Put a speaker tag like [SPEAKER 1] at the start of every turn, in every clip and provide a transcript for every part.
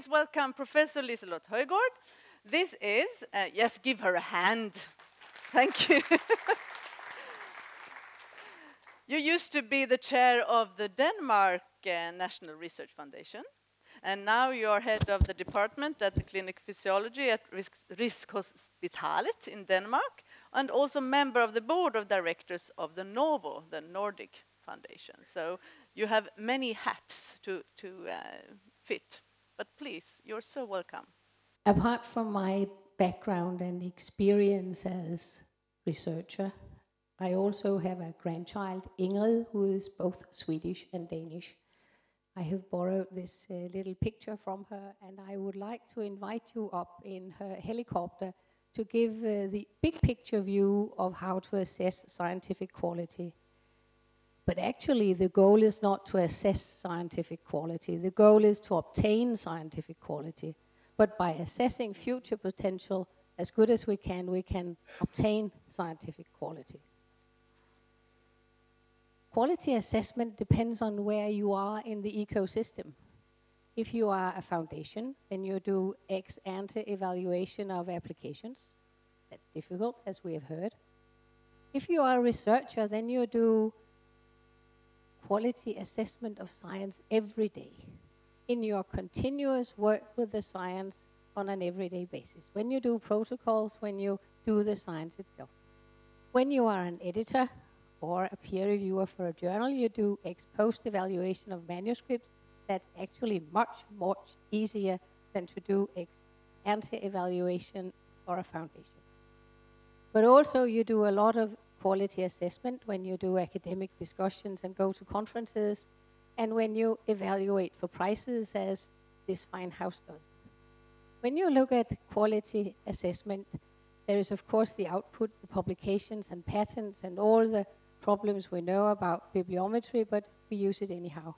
[SPEAKER 1] please welcome Professor Liselotte Højgaard. This is, yes, give her a hand. Thank you. You used to be the chair of the Denmark National Research Foundation, and now you are head of the department at the Clinic Physiology at Rigshospitalet in Denmark, and also member of the board of directors of the Novo, the Nordic Foundation. So you have many hats to fit, but please, you're so welcome.
[SPEAKER 2] Apart from my background and experience as researcher, I also have a grandchild, Ingrid, who is both Swedish and Danish. I have borrowed this little picture from her, and I would like to invite you up in her helicopter to give the big picture view of how to assess scientific quality. But actually, the goal is not to assess scientific quality. The goal is to obtain scientific quality. But by assessing future potential as good as we can obtain scientific quality. Quality assessment depends on where you are in the ecosystem. If you are a foundation, then you do ex-ante evaluation of applications. That's difficult, as we have heard. If you are a researcher, then you do quality assessment of science every day in your continuous work with the science on an everyday basis. When you do protocols, when you do the science itself. When you are an editor or a peer reviewer for a journal, you do ex-post evaluation of manuscripts. That's actually much easier than to do ex-ante evaluation for a foundation. But also you do a lot of quality assessment when you do academic discussions and go to conferences, and when you evaluate for prizes, as this fine house does. When you look at quality assessment, there is of course the output, the publications and patents and all the problems we know about bibliometry, but we use it anyhow.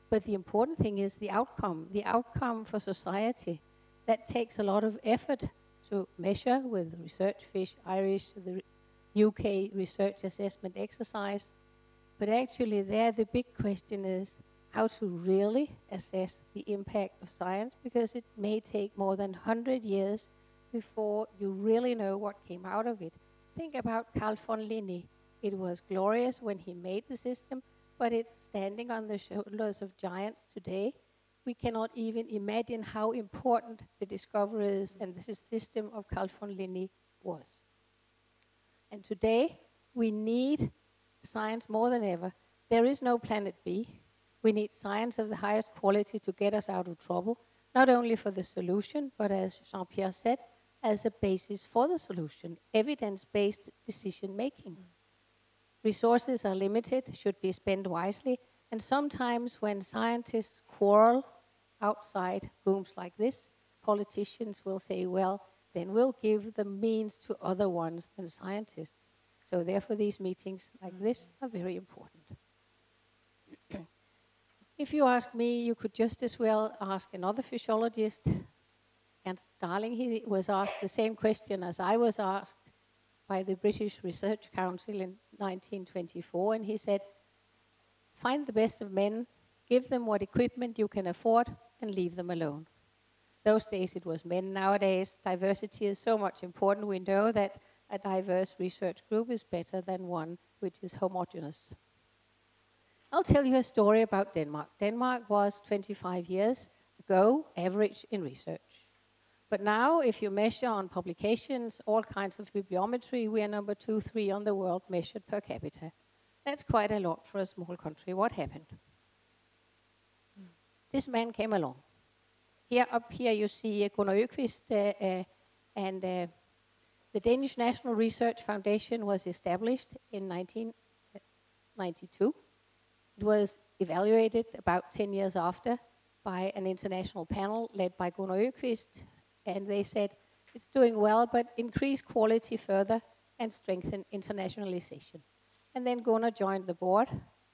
[SPEAKER 2] But the important thing is the outcome for society. That takes a lot of effort to measure with Research Fish, Irish, the UK research assessment exercise. But actually there the big question is how to really assess the impact of science, because it may take more than 100 years before you really know what came out of it. Think about Carl von Linné. It was glorious when he made the system, but it's standing on the shoulders of giants today. We cannot even imagine how important the discoveries and the system of Carl von Linné was. And today, we need science more than ever. There is no planet B. We need science of the highest quality to get us out of trouble, not only for the solution, but as Jean-Pierre said, as a basis for the solution, evidence-based decision-making. Resources are limited, should be spent wisely, and sometimes when scientists quarrel outside rooms like this, politicians will say, well, then we'll give the means to other ones than scientists. So therefore these meetings like this are very important. If you ask me, you could just as well ask another physiologist. Ernst Starling, he was asked the same question as I was asked by the British Research Council in 1924, and he said, find the best of men, give them what equipment you can afford, and leave them alone. Those days it was men. Nowadays, diversity is so much important. We know that a diverse research group is better than one which is homogeneous. I'll tell you a story about Denmark. Denmark was 25 years ago average in research. But now, if you measure on publications, all kinds of bibliometry, we are number 2, 3 on the world measured per capita. That's quite a lot for a small country. What happened? This man came along. Up here you see Gunnar Øqvist, and the Danish National Research Foundation was established in 1992. It was evaluated about 10 years after by an international panel led by Gunnar Øqvist, and they said, it's doing well, but increase quality further and strengthen internationalization. And then Gunnar joined the board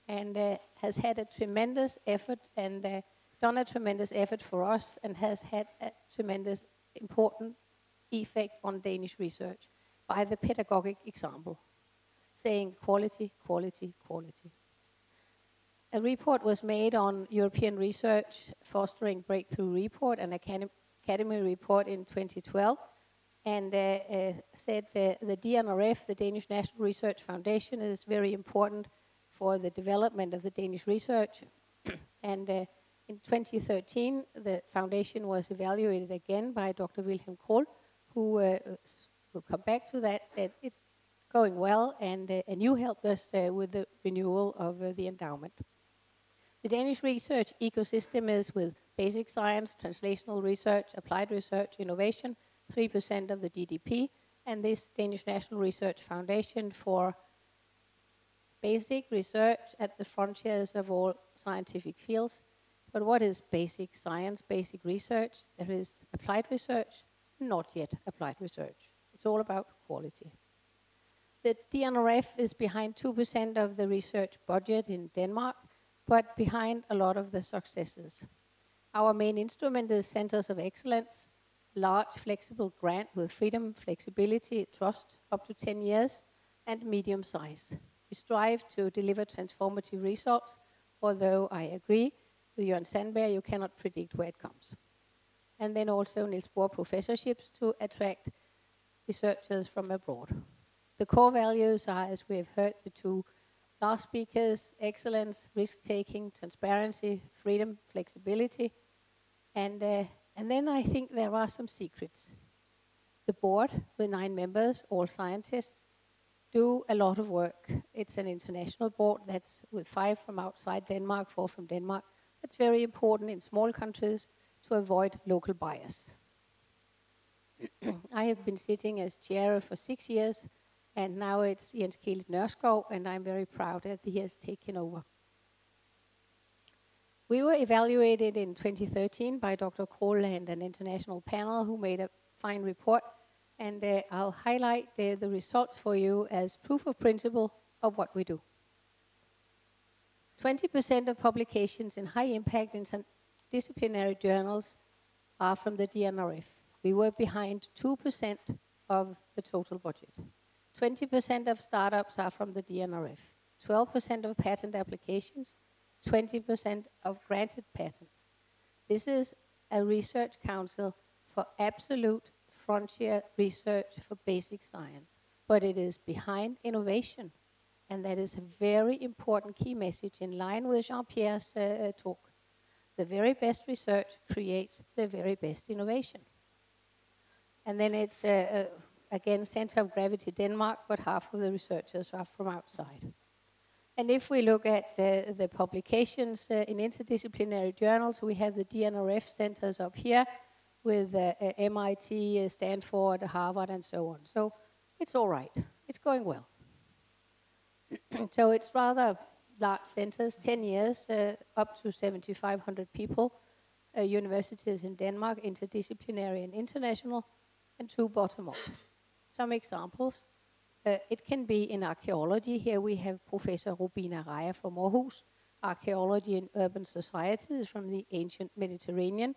[SPEAKER 2] and has had a tremendous effort and done a tremendous effort for us and has had a tremendous important effect on Danish research by the pedagogic example, saying quality, quality, quality. a report was made on European research fostering breakthrough report, an academy report in 2012, and said the DNRF, the Danish National Research Foundation, is very important for the development of the Danish research. And in 2013, the foundation was evaluated again by Dr. Wilhelm Kohl, who will come back to that, said it's going well, and you helped us with the renewal of the endowment. The Danish research ecosystem is with basic science, translational research, applied research, innovation, 3% of the GDP, and this Danish National Research Foundation for basic research at the frontiers of all scientific fields. But what is basic science, basic research? There is applied research, not yet applied research. It's all about quality. The DNRF is behind 2% of the research budget in Denmark, but behind a lot of the successes. Our main instrument is Centers of Excellence, large flexible grant with freedom, flexibility, trust, up to 10 years, and medium size. We strive to deliver transformative results, although I agree with Jørgen Sandberg, you cannot predict where it comes. And then also Niels Bohr professorships to attract researchers from abroad. The core values are, as we have heard, the two last speakers: excellence, risk-taking, transparency, freedom, flexibility. And then I think there are some secrets. The board, with 9 members, all scientists, do a lot of work. It's an international board that's with 5 from outside Denmark, 4 from Denmark. It's very important in small countries to avoid local bias. I have been sitting as chair for 6 years, and now it's Jens Kielit Nørskov, and I'm very proud that he has taken over. We were evaluated in 2013 by Dr. Kohl and an international panel who made a fine report, and I'll highlight the results for you as proof of principle of what we do. 20% of publications in high-impact interdisciplinary journals are from the DNRF. We were behind 2% of the total budget. 20% of startups are from the DNRF. 12% of patent applications, 20% of granted patents. This is a research council for absolute frontier research for basic science, but it is behind innovation. And that is a very important key message in line with Jean-Pierre's talk. The very best research creates the very best innovation. And then it's, again, Center of Gravity Denmark, but half of the researchers are from outside. And if we look at the publications in interdisciplinary journals, we have the DNRF centers up here with MIT, Stanford, Harvard, and so on. So it's all right. It's going well. So it's rather large centers, 10 years, up to 7,500 people, universities in Denmark, interdisciplinary and international, and 2 bottom-up. Some examples. It can be in archaeology. Here we have Professor Rubina Raya from Aarhus, archaeology in urban societies from the ancient Mediterranean.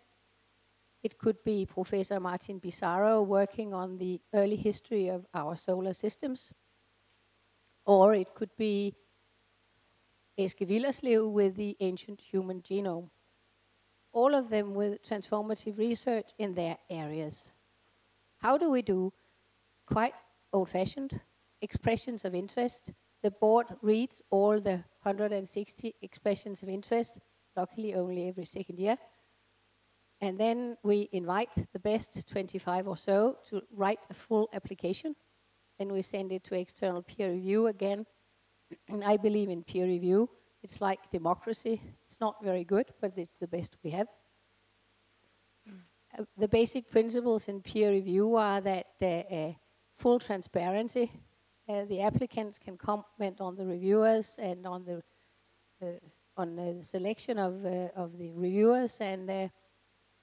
[SPEAKER 2] It could be Professor Martin Bizarro working on the early history of our solar systems. Or it could be Eske Willerslev with the ancient human genome. All of them with transformative research in their areas. How do we do? Quite old-fashioned expressions of interest. The board reads all the 160 expressions of interest, luckily only every second year. And then we invite the best 25 or so to write a full application. Then we send it to external peer review again. I believe in peer review. It's like democracy. It's not very good, but it's the best we have. The basic principles in peer review are that full transparency. The applicants can comment on the reviewers and on the selection of the reviewers.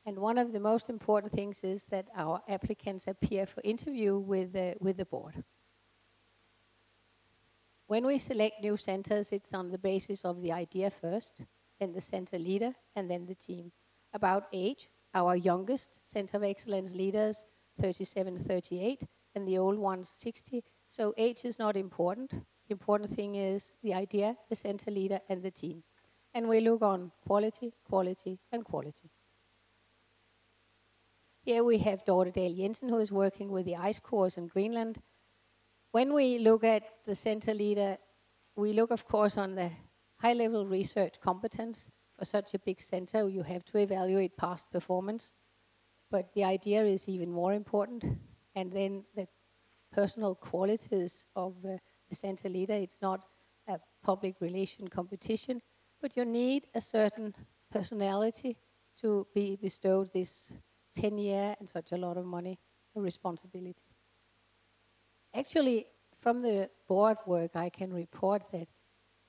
[SPEAKER 2] And one of the most important things is that our applicants appear for interview with the board. When we select new centers, it's on the basis of the idea first, then the center leader, and then the team. About age, our youngest Center of Excellence leaders, 37, 38, and the old ones, 60. So age is not important. The important thing is the idea, the center leader, and the team. And we look on quality, quality, and quality. Here we have Dorte Dahl Jensen, who is working with the ice cores in Greenland. When we look at the center leader, we look, of course, on the high-level research competence. For such a big center, you have to evaluate past performance. But the idea is even more important. And then the personal qualities of the center leader. It's not a public relation competition, but you need a certain personality to be bestowed this 10-year and such a lot of money responsibility. Actually, from the board work, I can report that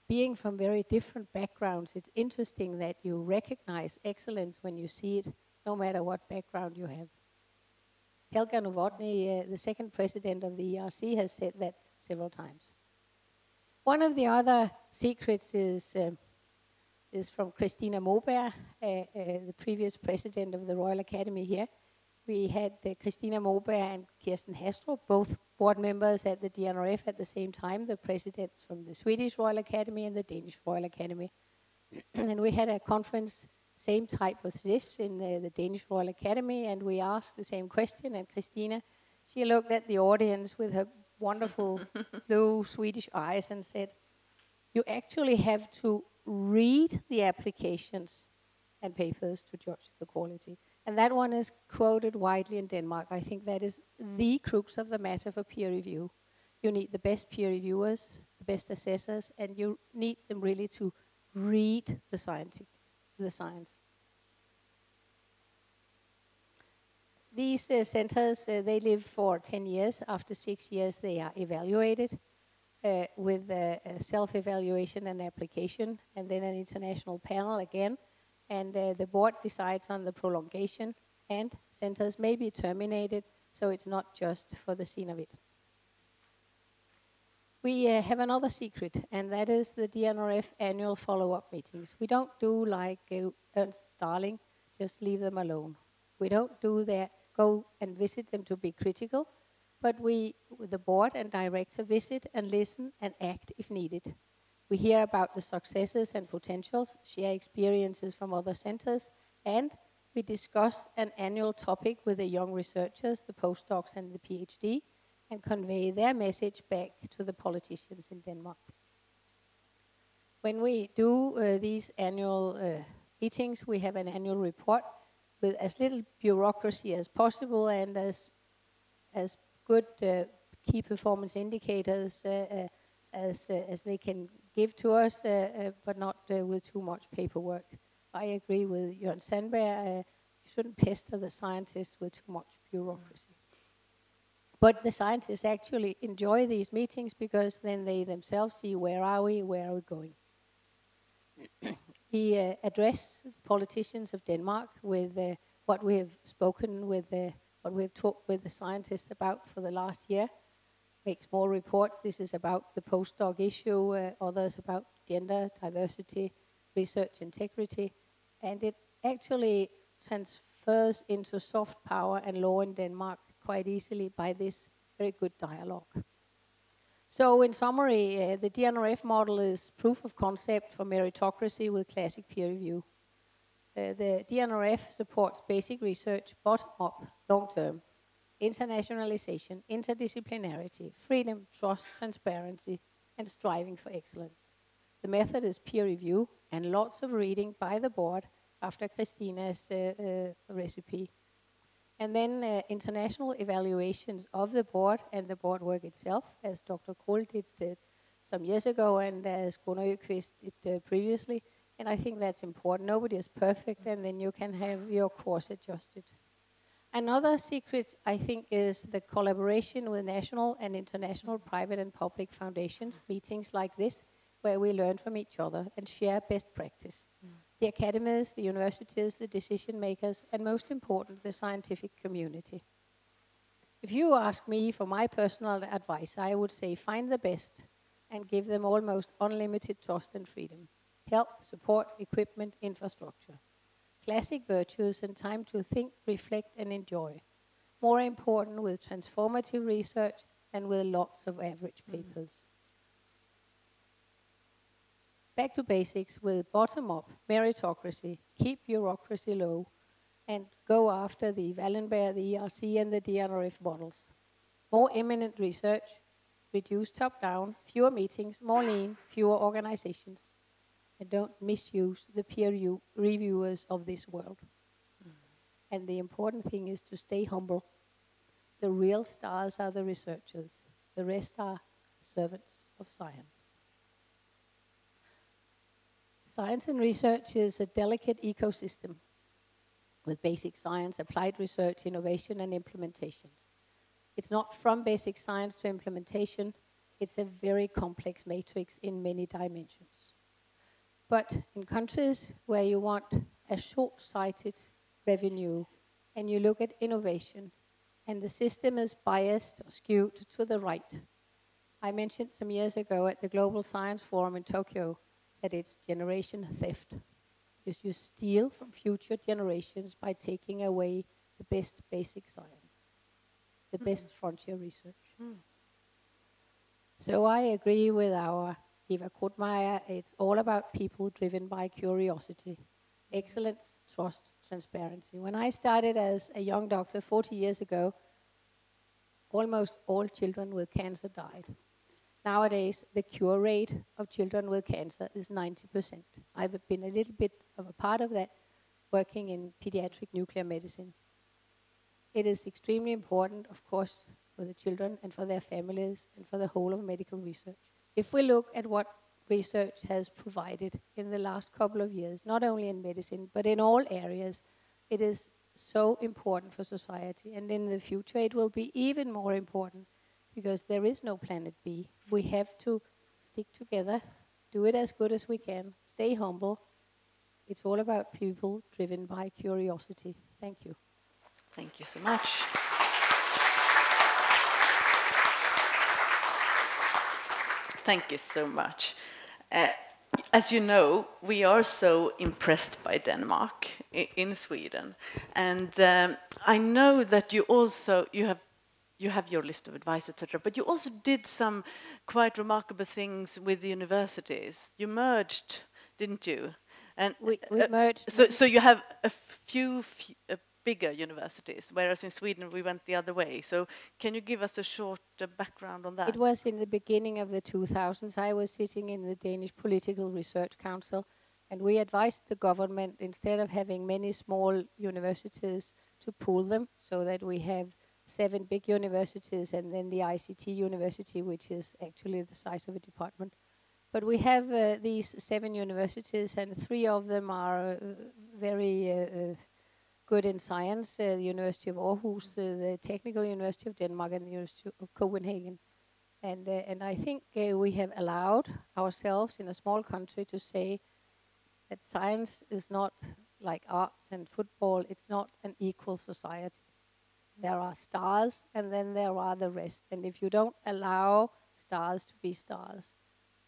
[SPEAKER 2] being from very different backgrounds, it's interesting that you recognize excellence when you see it, no matter what background you have. Helga Novotny, the second president of the ERC, has said that several times. One of the other secrets is from Christina Moberg, the previous president of the Royal Academy here. We had Christina Moberg and Kirsten Hastrup, both board members at the DNRF at the same time, the presidents from the Swedish Royal Academy and the Danish Royal Academy. And we had a conference, same type of this, in the Danish Royal Academy, and we asked the same question, and Christina, she looked at the audience with her wonderful blue Swedish eyes and said, you actually have to read the applications and papers to judge the quality. And that one is quoted widely in Denmark. I think that is the crux of the matter for peer review. You need the best peer reviewers, the best assessors, and you need them really to read the science. These centers, they live for 10 years. After 6 years, they are evaluated with self-evaluation and application, and then an international panel again. And the board decides on the prolongation, and centers may be terminated, so it's not just for the scene of it. We have another secret, and that is the DNRF annual follow-up meetings. We don't do like Ernst Starling, just leave them alone. We don't do that, go and visit them to be critical, but we, the board and director, visit and listen and act if needed. We hear about the successes and potentials, share experiences from other centers, and we discuss an annual topic with the young researchers, the postdocs and the PhD, and convey their message back to the politicians in Denmark. When we do these annual meetings, we have an annual report with as little bureaucracy as possible and as good key performance indicators as they can give to us, but not with too much paperwork. I agree with Jørgen Sandberg, you shouldn't pester the scientists with too much bureaucracy. But the scientists actually enjoy these meetings because then they themselves see where are we going. We address politicians of Denmark with what we have spoken with, what we have talked with the scientists about for the last year. Makes more reports. This is about the postdoc issue, others about gender, diversity, research integrity. And it actually transfers into soft power and law in Denmark quite easily by this very good dialogue. So in summary, the DNRF model is proof of concept for meritocracy with classic peer review. The DNRF supports basic research, bottom-up, long-term, internationalization, interdisciplinarity, freedom, trust, transparency, and striving for excellence. The method is peer review and lots of reading by the board after Christina's recipe. And then international evaluations of the board and the board work itself, as Dr. Kohl did some years ago and as Gunnar Øqvist did previously. And I think that's important. Nobody is perfect, and then you can have your course adjusted. Another secret, I think, is the collaboration with national and international private and public foundations, meetings like this, where we learn from each other and share best practice. The academies, the universities, the decision makers, and most important, the scientific community. If you ask me for my personal advice, I would say find the best and give them almost unlimited trust and freedom. Help, support, equipment, infrastructure. Classic virtues and time to think, reflect, and enjoy. More important with transformative research and with lots of average papers. back to basics with bottom-up meritocracy, keep bureaucracy low, and go after the Wallenberg, the ERC, and the DNRF models. More eminent research, reduce top-down, fewer meetings, more lean, fewer organizations. And don't misuse the peer reviewers of this world. And the important thing is to stay humble. The real stars are the researchers. The rest are servants of science. Science and research is a delicate ecosystem with basic science, applied research, innovation, and implementation. It's not from basic science to implementation. It's a very complex matrix in many dimensions. But in countries where you want a short-sighted revenue and you look at innovation and the system is biased or skewed to the right. I mentioned some years ago at the Global Science Forum in Tokyo that it's generation theft. Because you steal from future generations by taking away the best basic science, the best frontier research. So I agree with our Eva Krutmeijer. It's all about people driven by curiosity, excellence, trust, transparency. When I started as a young doctor 40 years ago, almost all children with cancer died. Nowadays, the cure rate of children with cancer is 90%. I've been a little bit of a part of that, working in pediatric nuclear medicine. It is extremely important, of course, for the children and for their families and for the whole of medical research. If we look at what research has provided in the last couple of years, not only in medicine, but in all areas, it is so important for society. And in the future, it will be even more important because there is no planet B. We have to stick together, do it as good as we can, stay humble. It's all about people driven by curiosity. Thank you.
[SPEAKER 1] Thank you so much. Thank you so much. As you know, we are so impressed by Denmark in Sweden, and I know that you have your list of advice, etc. But you also did some quite remarkable things with the universities. You merged, didn't you? And
[SPEAKER 2] we merged.
[SPEAKER 1] So you have a few bigger universities, whereas in Sweden we went the other way. So can you give us a short background on that?
[SPEAKER 2] It was in the beginning of the 2000s. I was sitting in the Danish Political Research Council, and we advised the government, instead of having many small universities, to pool them so that we have 7 big universities and then the ICT university, which is actually the size of a department. But we have these 7 universities, and 3 of them are very good in science, the University of Aarhus, the Technical University of Denmark, and the University of Copenhagen. And I think we have allowed ourselves in a small country to say that science is not like arts and football. It's not an equal society. There are stars, and then there are the rest. And if you don't allow stars to be stars,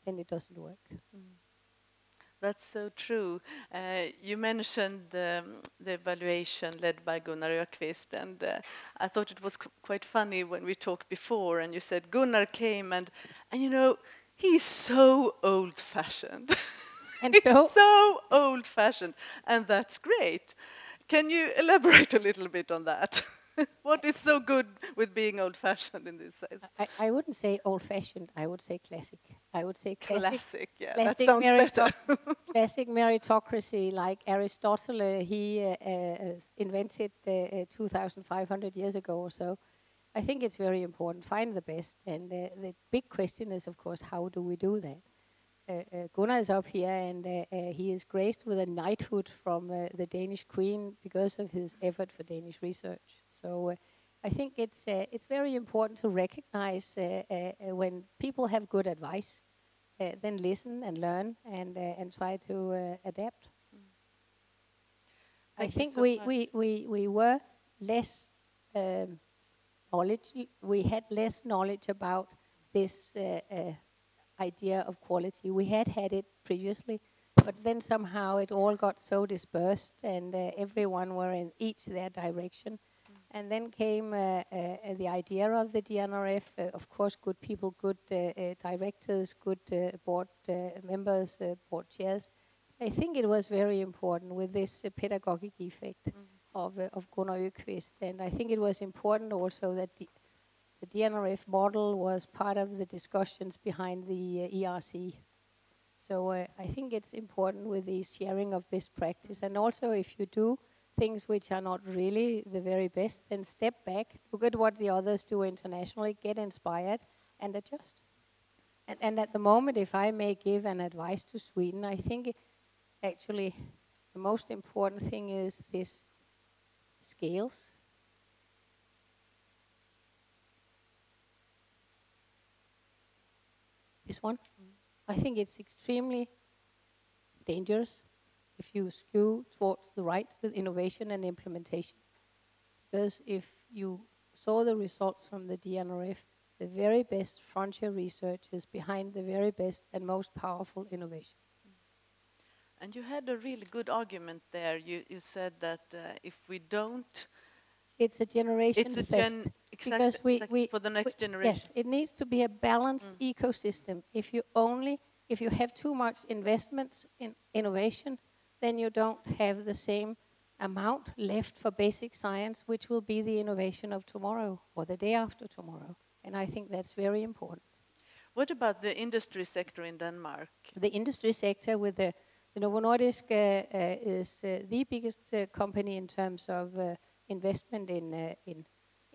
[SPEAKER 2] then it doesn't work.
[SPEAKER 1] That's so true. You mentioned the evaluation led by Gunnar Öqvist, and I thought it was quite funny when we talked before, and you said Gunnar came, and you know, he's so old-fashioned.
[SPEAKER 2] And
[SPEAKER 1] he's so old-fashioned, and that's great. Can you elaborate a little bit on that? What is so good with being old-fashioned in this sense?
[SPEAKER 2] I wouldn't say old-fashioned. I would say classic. I would say classic.
[SPEAKER 1] Yeah,
[SPEAKER 2] classic,
[SPEAKER 1] that sounds better.
[SPEAKER 2] Classic meritocracy, like Aristotle, he invented 2,500 years ago or so. I think it's very important. Find the best. And the big question is, of course, how do we do that? Gunnar is up here, and he is graced with a knighthood from the Danish Queen because of his effort for Danish research. So I think it's very important to recognize when people have good advice, then listen and learn and try to adapt. I think we were less knowledge. We had less knowledge about this idea of quality. We had it previously, but then somehow it all got so dispersed, and everyone were in each their direction. And then came the idea of the DNRF, of course, good people, good directors, good board members, board chairs. I think it was very important with this pedagogic effect of Gunnar Öqvist. And I think it was important also that the DNRF model was part of the discussions behind the ERC. So I think it's important with the sharing of best practice. And also if you do things which are not really the very best, then step back, look at what the others do internationally, get inspired, and adjust. And at the moment, if I may give an advice to Sweden, I think actually the most important thing is this scales. This one. I think it's extremely dangerous if you skew towards the right with innovation and implementation. Because if you saw the results from the DNRF, the very best frontier research is behind the very best and most powerful innovation.
[SPEAKER 1] And you had a really good argument there. You said that if we don't...
[SPEAKER 2] It's a generation theft.
[SPEAKER 1] Exactly, for the next generation.
[SPEAKER 2] Yes, it needs to be a balanced ecosystem. If you have too much investments in innovation, then you don't have the same amount left for basic science, which will be the innovation of tomorrow or the day after tomorrow. And I think that's very important.
[SPEAKER 1] What about the industry sector in Denmark?
[SPEAKER 2] The industry sector with the Novo Nordisk is the biggest company in terms of investment in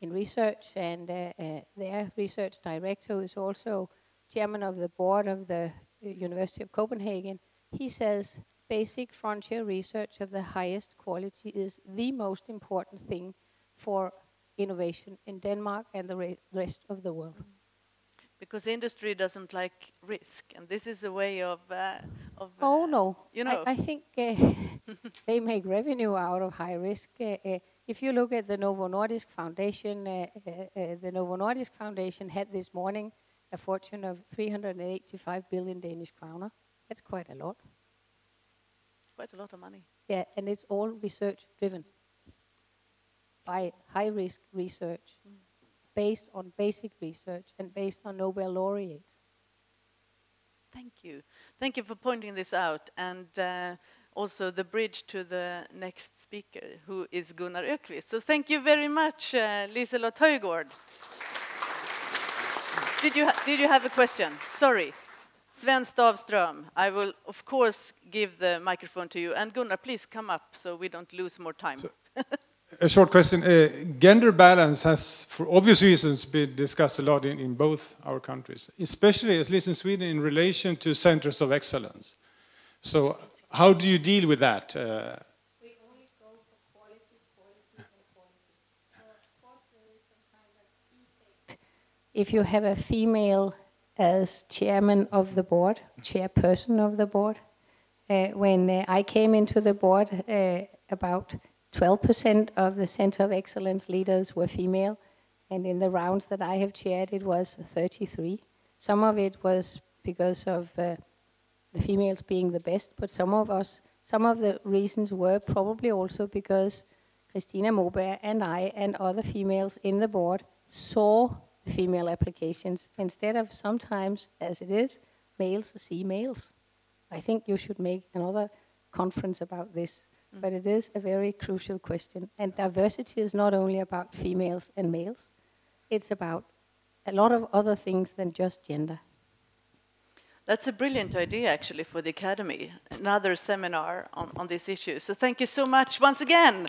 [SPEAKER 2] research, and their research director is also chairman of the board of the University of Copenhagen. He says basic frontier research of the highest quality is the most important thing for innovation in Denmark and the rest of the world.
[SPEAKER 1] Because industry doesn't like risk, and this is a way of
[SPEAKER 2] oh no,
[SPEAKER 1] you know.
[SPEAKER 2] I think they make revenue out of high risk. If you look at the Novo Nordisk Foundation, the Novo Nordisk Foundation had this morning a fortune of 385 billion Danish kroner. That's quite a lot.
[SPEAKER 1] Quite a lot of money.
[SPEAKER 2] Yeah, and it's all research driven by high risk research, based on basic research and based on Nobel laureates.
[SPEAKER 1] Thank you. Thank you for pointing this out, and also the bridge to the next speaker, who is Gunnar Öqvist. So thank you very much, Liselotte Højgaard. Did you have a question? Sorry. Sven Stavström, I will of course give the microphone to you. And Gunnar, please come up so we don't lose more time.
[SPEAKER 3] So, a short question. Gender balance has, for obvious reasons, been discussed a lot in both our countries, especially, at least in Sweden, in relation to centers of excellence. So how do you deal with that?
[SPEAKER 2] We only go for quality, and quality. So of course there is some kind of effect. If you have a female as chairman of the board, chairperson of the board, when I came into the board, about 12% of the Center of Excellence leaders were female, and in the rounds that I have chaired, it was 33. Some of it was because of the females being the best, but some of the reasons were probably also because Christina Moberg and I and other females in the board saw the female applications instead of sometimes, as it is, males see males. I think you should make another conference about this. But it is a very crucial question. And diversity is not only about females and males. It's about a lot of other things than just gender.
[SPEAKER 1] That's a brilliant idea, actually, for the Academy. Another seminar on this issue. So thank you so much once again.